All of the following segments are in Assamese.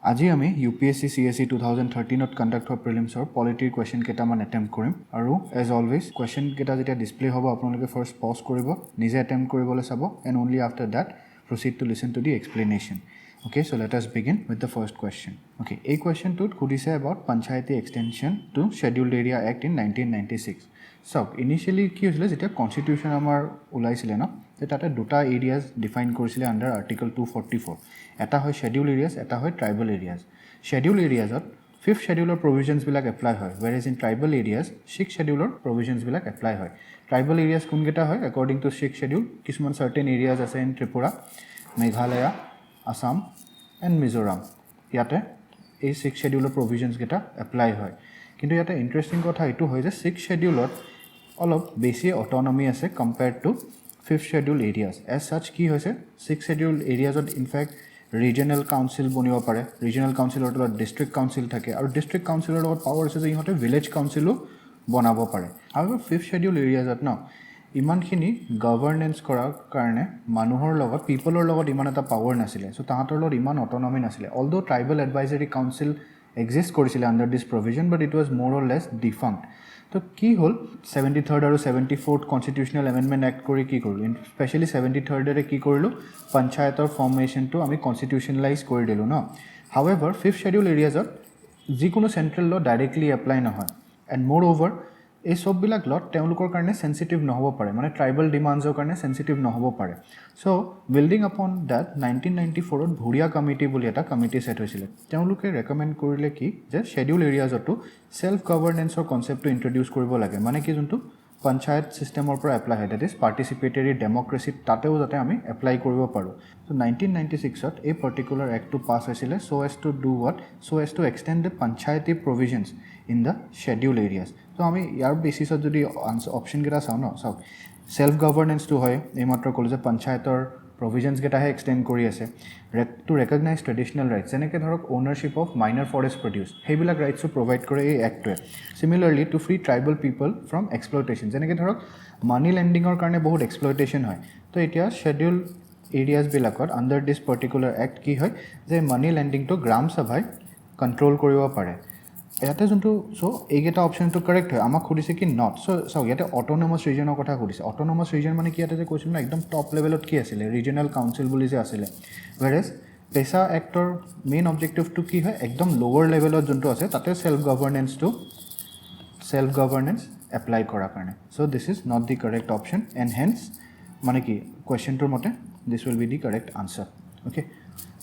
আজি আমি UPSC CSE 2013 কন্ডাক্ট হোৱা প্ৰিলিমছৰ পলিটিৰ কোৱেশ্চন কেইটামান এটেম্প্ট কৰিম আৰু এজ অলৱেজ কোৱেশ্চন কেইটা যেতিয়া ডিসপ্লে হ'ব আপোনালোকে ফাৰ্স্ট পজ কৰিব নিজে এটেম্প্ট কৰিবলৈ চাব and only after that proceed to listen to the explanation. Okay, so let us begin with the first question. Okay, a question to khudise about Panchayati extension to Scheduled Area Act in 1996. So initially ki hoisile jeta constitution amar ulaisile na tata duta areas define korisile under article 244. Eta hoy scheduled areas, eta hoy tribal areas. Scheduled areas ot fifth scheduler provisions bilak apply hoy, whereas in tribal areas sixth scheduler provisions bilak apply hoy. Tribal areas kun geta hoy according to sixth schedule kisuman certain areas ase in Tripura, Meghalaya, Assam and Mizoram. Yate এই sixth scheduler provisions geta apply hoy. Kintu yate interesting kotha etu hoy je sixth schedule অলপ বেছি autonomy আছে compared to fifth schedule areas. As such কি হৈছে sixth schedule areas ot in fact regional council বনিব পাৰে, regional council or district council থাকে আৰু district council ৰ লগত power আছে যে ইহঁতে village council ও বনাব পাৰে। আৰু fifth schedule areas ত ন ইমানখিনি গভৰ্নেন্স কৰাৰ কাৰণে মানুহৰ লগত পিপলৰ লগত ইমান এটা পাৱাৰ নাছিলে, সো তাহাঁতৰ লগত ইমান অটোনমি নাছিলে। Although tribal advisory council exist কৰিছিলে under this provision, but it was more or less ডিফাংক্ট। তো কি হল 73rd আৰু 74th কনস্টিটিউশনাল এমেন্ডমেন্ট এক্ট কৰি কি কৰিলো, স্পেশালি 73rd এৰে কি কৰিলো পঞ্চায়তৰ ফৰ্মেশনটো আমি কনস্টিটিউশনালাইজ কৰি দিলো ন। হাউএভাৰ ফিফথ শিডিউল এৰিয়াজত যিকোনো সেন্ট্ৰেল ল ডাইৰেক্টলি এপ্লাই নহয় এণ্ড মোৰ অভাৰ এই সববিলাক লত তেওঁলোকৰ কাৰণে সেন্সিটিভ নহব পাৰে, মানে ট্ৰাইবেল ডিমান্ডছৰ কাৰণে সেন্সিটিভ নহব পাৰে। সো বিল্ডিং আপন দ্যাট 1994ত ভুৰিয়া কমিটি বুলি এটা কমিটি সেট হৈছিলে। তেওঁলোকে ৰেকমেন্ড কৰিলে কি যে শিডিউল এৰিয়াজটো সেলফ গভৰ্নেন্সৰ কনসেপ্টটো ইন্ট্ৰোডিউস কৰিব লাগে, মানে কি যোনটো পঞ্চায়ত সিস্টেমৰ পৰা এপ্লাই হয়, দ্যাট ইজ পাৰ্টিচিপেটৰী ডেমক্ৰেসি, তাতেও যাতে আমি এপ্লাই কৰিব পাৰো। সো 1996ত এই পাৰ্টিকুলাৰ এক্টটো পাছ হৈছিলে so as to do what, so as to extend the panchayati provisions in the scheduled areas. So আমি ইয়াৰ বেসিছত যদি অপশন কেটা চাও ন, চাও সেলফ গভৰ্নেন্স টু হয় এই মাত্ৰ কল যে পঞ্চায়তৰ provisions geta hai extend kori ase to recognize traditional rights, jeneke dhorok ownership of minor forest produce hebilak rights to provide kore ei act to. Similarly to free tribal people from exploitation, jeneke dhorok money lending or karone bahut exploitation hoy, to etia schedule areas bilakot under this particular act ki hoy je money lending to gram sabhai control koribo pare ইয়াতে যোনটো। সো এইকেইটা অপশনটো কাৰেক্ট হয়, আমাক সুধিছে কি নট। সো চাওক ইয়াতে অটোনমাস ৰিজনৰ কথা সুধিছে। অটোনমাস ৰিজন মানে কি, ইয়াতে যে কৈছিল না একদম টপ লেভেলত কি আছিলে ৰিজনাল কাউন্সিল বুলি যে আছিলে, whereas পেছা এক্টৰ মেইন অবজেক্টিভটো কি হয় একদম লোৱাৰ লেভেলত যোনটো আছে তাতে সেলফ গভৰ্নেন্স এপ্লাই কৰাৰ কাৰণে। So this is not the correct option and hence মানে কি কুৱেশ্যনটোৰ মতে this will be the correct answer. Okay,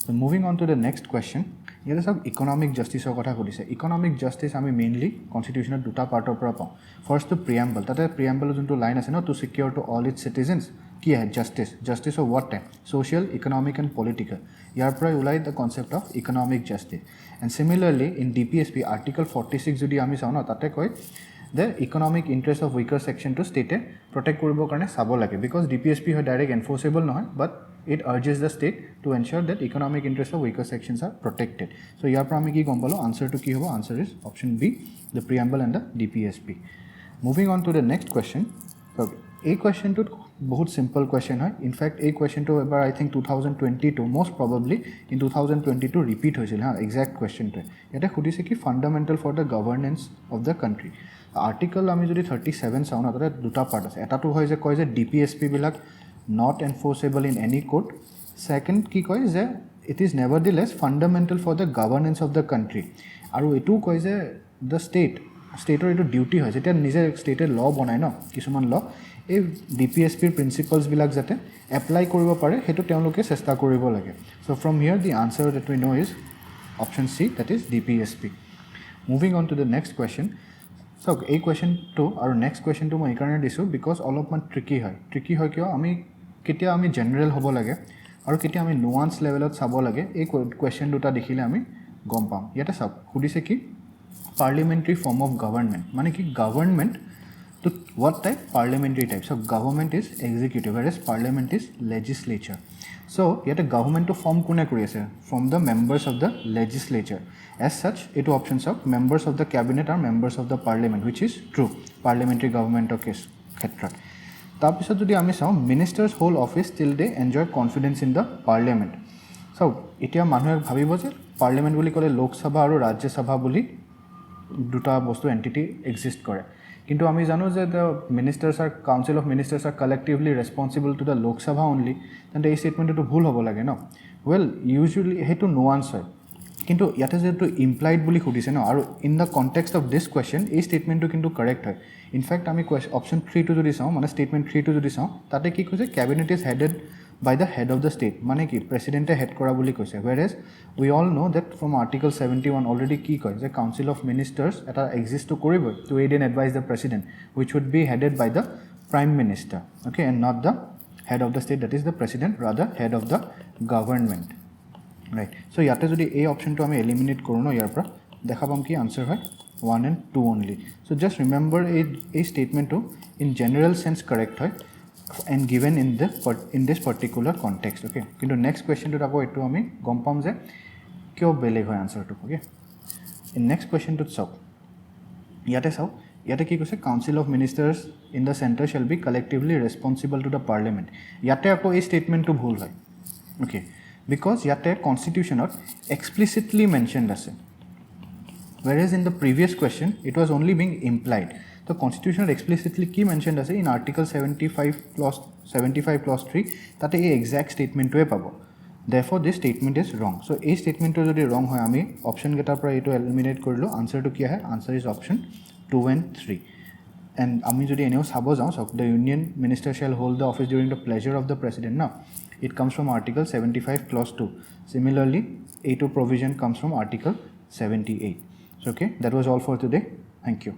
so moving on to the next question. ইয়াতে সব ইকনমিক জাস্টিসৰ কথা সুধিছে। ইকনমিক জাস্টিস আমি মেইনলি কনস্টিটিউশনত দুটা পাৰ্টৰ পৰা পাওঁ। ফাৰ্স্ট টু প্ৰিএম্বল, তাতে প্ৰিএম্বলৰ যোনটো লাইন আছে ন, to secure to all its citizens কি হয় justice of what type, social economic and political. ইয়াৰ পৰাই ওলাই the concept of economic justice. And similarly in DPSP article 46 যদি আমি চাওঁ ন, তাতে কয় the economic interest of weaker section to state protect koribo karone sabo lage, because DPSP hoy direct enforceable nohoy, but it urges the state to ensure that economic interest of weaker sections are protected. So yar pra ami ki gom palo answer to ki hobo, answer is option B, the preamble and the DPSP. Moving on to the next question. So a question to bahut simple question hoy, in fact a question to ever I think 2022 most probably in 2022 repeat hoisil ha exact question to eta khudise ki fundamental for the governance of the country. Article আমি যদি 37 চাওঁ না, তাতে দুটা পাৰ্ট আছে। এটাটো হয় যে কয় যে DPSP বিলাক not enforceable in any court. Second কি কয় যে it is nevertheless fundamental for the governance of the country. আৰু এইটোও কয় যে দ্য ষ্টেটৰ এইটো ডিউটি হয় যেতিয়া নিজে ষ্টেটে ল বনায় ন কিছুমান ল, এই DPSPৰ প্ৰিন্সিপলছবিলাক যাতে এপ্লাই কৰিব পাৰে সেইটো তেওঁলোকে চেষ্টা কৰিব লাগে। So' from here the answer that we know is option C, that is DPSP। Moving on to the next question. So এই কুৱেশ্যনটো আৰু নেক্সট কুৱেশ্যনটো মই এইকাৰণে দিছোঁ বিকজ অলপমান ট্ৰিকি হয় কিয় আমি কেতিয়া আমি জেনেৰেল হ'ব লাগে আৰু কেতিয়া আমি নুৱান্স লেভেলত চাব লাগে, এই কুৱেশ্যন দুটা দেখিলে আমি গম পাম। ইয়াতে চাওক সুধিছে কি পাৰ্লিমেণ্টাৰী ফৰ্ম অফ গভৰ্ণমেণ্ট, মানে কি government to what type, parliamentary type. So government is executive whereas parliament is legislature. So ইয়াতে গভৰ্ণমেণ্টটো ফৰ্ম কোনে কৰি আছে, from the members of the legislature. As such, এইটো options of members of the cabinet আৰু members of the parliament which is true parliamentary গভৰ্ণমেণ্টৰ ক্ষেত্ৰত। তাৰপিছত যদি আমি চাওঁ ministers hold office till they enjoy confidence in the parliament. চাওক এতিয়া মানুহে ভাবিব যে পাৰ্লিমেণ্ট বুলি ক'লে লোকসভা আৰু ৰাজ্যসভা বুলি দুটা বস্তু এণ্টিটি এক্সিষ্ট কৰে কিন্তু আমি জানো যে the ministers are council of ministers are collectively responsible to the Lok Sabha only তেন্তে এই ষ্টেটমেণ্টটো ভুল হ'ব লাগে ন ৱেল ইউজুৱেলি সেইটো নোৱান্স হয় কিন্তু ইয়াতে যেহেতু ইমপ্লাইড বুলি সুধিছে ন আৰু in the context of this question এই ষ্টেটমেণ্টটো কিন্তু কাৰেক্ট হয় ইনফেক্ট আমি অপশ্যন 3টো যদি চাওঁ মানে ষ্টেটমেণ্ট 3টো যদি চাওঁ তাতে কি কৈছে cabinet is headed by the head of the state মানে কি প্ৰেচিডেণ্টে হেড কৰা বুলি কৈছে whereas we all know that from article 71 already কি কয় যে council of ministers এটা exist কৰিব to aid and advise the president which would be headed by the prime minister okay and not the head of the state that is the president rather head of the government right so ইয়াতে যদি এই অপশনটো আমি এলিমিনেট কৰোঁ ন ইয়াৰ পৰা দেখা পাম কি আনসাৰ হয় 1 and 2 only so just remember এই ষ্টেটমেণ্টটো in general sense correct হয় and given in this particular context okay কিন্তু next question to আকৌ এটো আমি গম পাম যে কিয় বেলেগ হয় আনসাৰটো okay in next question to চাওক ইয়াতে কি কৈছে council of ministers in the center shall be collectively responsible to the parliament ইয়াতে আকৌ এই ষ্টেটমেণ্টটো ভুল হয় okay because ইয়াতে constitutionত explicitly mentioned আছে whereas in the previous question it was only being implied the constitution explicitly key mentioned as in article 75 clause 3 that a exact statement to pabo therefore this statement is wrong so a statement to jodi wrong hoy ami option geta pra eto eliminate korilo answer to ki hai answer is option 2 and 3 and ami jodi eneo sabo jao so the union minister shall hold the office during the pleasure of the president now it comes from article 75 clause 2 similarly a2 provision comes from article 78 so okay that was all for today thank you